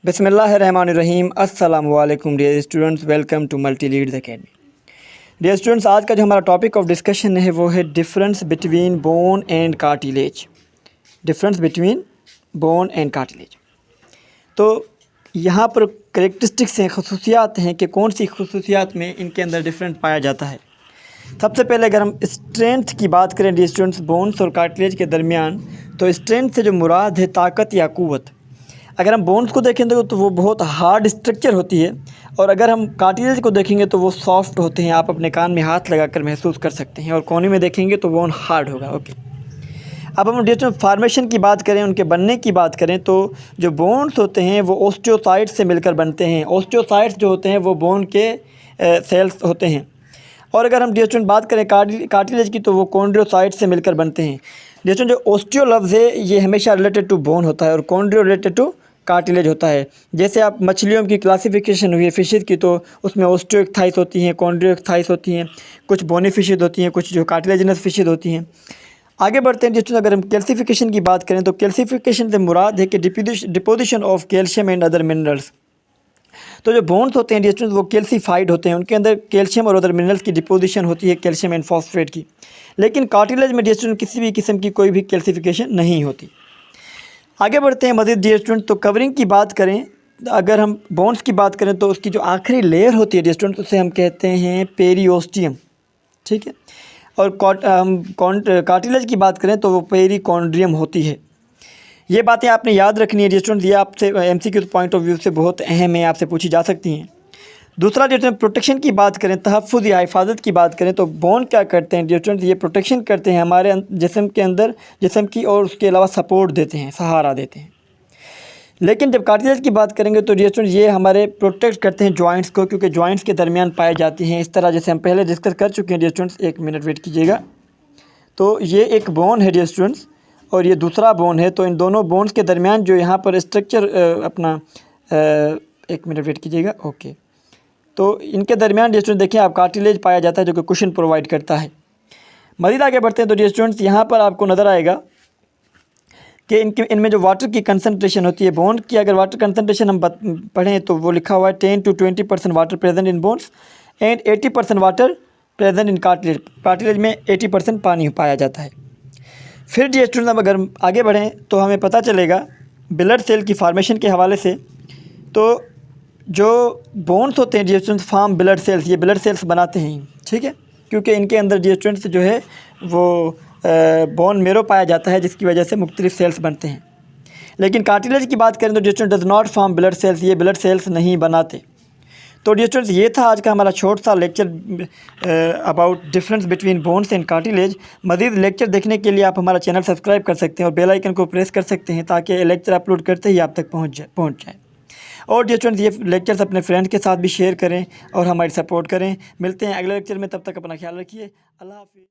बिस्मिल्लाहिर्रहमानिर्रहीम। अस्सलामु अलैकुम dear students, welcome to multi leads academy. Dear students, आज का जो हमारा टॉपिक ऑफ डिस्कशन है वो है difference between bone and cartilage. Difference between bone and cartilage. तो यहाँ पर करेक्टरिस्टिक्स हैं, खसूसियात हैं कि कौन सी खसूसियात में इनके अंदर डिफरेंट पाया जाता है। सबसे पहले अगर हम स्ट्रेंथ की बात करें डियर स्टूडेंट्स बोन्स और कार्टिलेज के दरमियान, तो स्ट्रेंथ से जो मुराद है ताकत या क़ुव्वत। अगर हम बोन्स को देखेंगे तो वो बहुत हार्ड स्ट्रक्चर होती है, और अगर हम कार्टिलेज को देखेंगे तो वो सॉफ्ट होते हैं। आप अपने कान में हाथ लगाकर महसूस कर सकते हैं, और कोने में देखेंगे तो बोन हार्ड होगा। ओके, अब हम डियर फार्मेशन की बात करें, उनके बनने की बात करें, तो जो बोन्स होते हैं वो ओस्टियोसाइट्स से मिलकर बनते हैं। ओस्टियोसाइट्स जो होते हैं वो बोन के सेल्स होते हैं। और अगर हम डियर बात करें कार्टिलेज की, तो वो कॉन्ड्रियोसाइट्स से मिलकर बनते हैं। डियर जो ओस्टियो लफ्ज़ है ये हमेशा रिलेटेड टू बोन होता है, और कॉन्ड्रियो रिलेटेड टू कार्टिलेज होता है। जैसे आप मछलियों की क्लासिफिकेशन हुई है फिशेज़ की, तो उसमें ओस्टियोइक्थाइस होती हैं, कॉन्ड्रियोइक्थाइस होती हैं, कुछ बोनी फिशेज़ होती हैं, कुछ जो कार्टिलेजिनस फिशेज़ होती हैं। आगे बढ़ते हैं डियर, अगर हम कैल्सिफिकेशन की बात करें तो कैल्सिफिकेशन से मुराद है कि deposition of calcium and other minerals. तो जो बोन्स होते हैं डियर वो कैल्सीफाइड होते हैं, उनके अंदर कैल्शियम और अदर मिनरल्स की डिपोजिशन होती है, कैल्शियम एंड फॉस्फेट की। लेकिन कार्टिलेज में डियर किसी भी किस्म की कोई भी कैल्सिफिकेशन नहीं होती। आगे बढ़ते हैं मज़ीद डियर स्टूडेंट, तो कवरिंग की बात करें, अगर हम बोन्स की बात करें तो उसकी जो आखिरी लेयर होती है डियर स्टूडेंट उसे हम कहते हैं पेरियोस्टियम। ठीक है, और कार्टिलेज की बात करें तो वो पेरिकॉन्ड्रियम होती है। ये बातें आपने याद रखनी है डियर स्टूडेंट, ये आपसे एमसीक्यू पॉइंट ऑफ व्यू से बहुत अहम है, आपसे पूछी जा सकती हैं। दूसरा डियर प्रोटेक्शन की बात करें, तहफ़्फ़ुज़ या हिफाजत की बात करें, तो बोन क्या करते हैं डियर स्टूडेंट, ये प्रोटेक्शन करते हैं हमारे जिस्म के अंदर, जिस्म की, और उसके अलावा सपोर्ट देते हैं, सहारा देते हैं। लेकिन जब कार्टिलेज की बात करेंगे तो डियर स्टूडेंट ये हमारे प्रोटेक्ट करते हैं जॉइंट्स को, क्योंकि जॉइंट्स के दरमियान पाए जाती हैं। इस तरह जैसे हम पहले डिस्कस कर चुके हैं डियर स्टूडेंट्स, एक मिनट वेट कीजिएगा। तो ये एक बोन है डियर स्टूडेंट्स, और ये दूसरा बोन है। तो इन दोनों बोन्स के दरमियान जो यहाँ पर स्ट्रक्चर एक मिनट वेट कीजिएगा। ओके, तो इनके दरमियान डियर स्टूडेंट देखिए आप कार्टिलेज पाया जाता है जो कि कुशन प्रोवाइड करता है। मज़ीद आगे बढ़ते हैं तो डियर स्टूडेंट्स यहाँ पर आपको नज़र आएगा कि इनमें जो वाटर की कंसनट्रेशन होती है बोन की, अगर वाटर कंसनट्रेशन हम पढ़ें तो वो लिखा हुआ है 10 to 20% water present in bones and 80% water present in cartilage. Cartilage में 80% पानी पाया जाता है। फिर डियर स्टूडेंट अब अगर आगे बढ़ें तो हमें पता चलेगा ब्लड सेल की फार्मेशन के हवाले से, तो जो बोन्स होते हैं dear students form blood cells, ये ब्लड सेल्स बनाते हैं। ठीक है, क्योंकि इनके अंदर डियर स्टूडेंट्स जो है वो बोन मेरो पाया जाता है, जिसकी वजह से मुख्तलिफ सेल्स बनते हैं। लेकिन कार्टिलेज की बात करें तो dear student does not form blood cells, ये ब्लड सेल्स नहीं बनाते। तो डियर स्टूडेंट्स ये था आज का हमारा छोटा सा lecture about difference between bones and cartilage. मज़ीद लेक्चर देखने के लिए आप हमारा चैनल सब्सक्राइब कर सकते हैं और बेल आइकन को प्रेस कर सकते हैं, ताकि लेक्चर अपलोड करते ही आप तक पहुँच जाए। और डियर स्टूडेंट्स ये लेक्चर्स अपने फ्रेंड्स के साथ भी शेयर करें और हमारी सपोर्ट करें। मिलते हैं अगले लेक्चर में, तब तक अपना ख्याल रखिए। अल्लाह हाफ़िज़।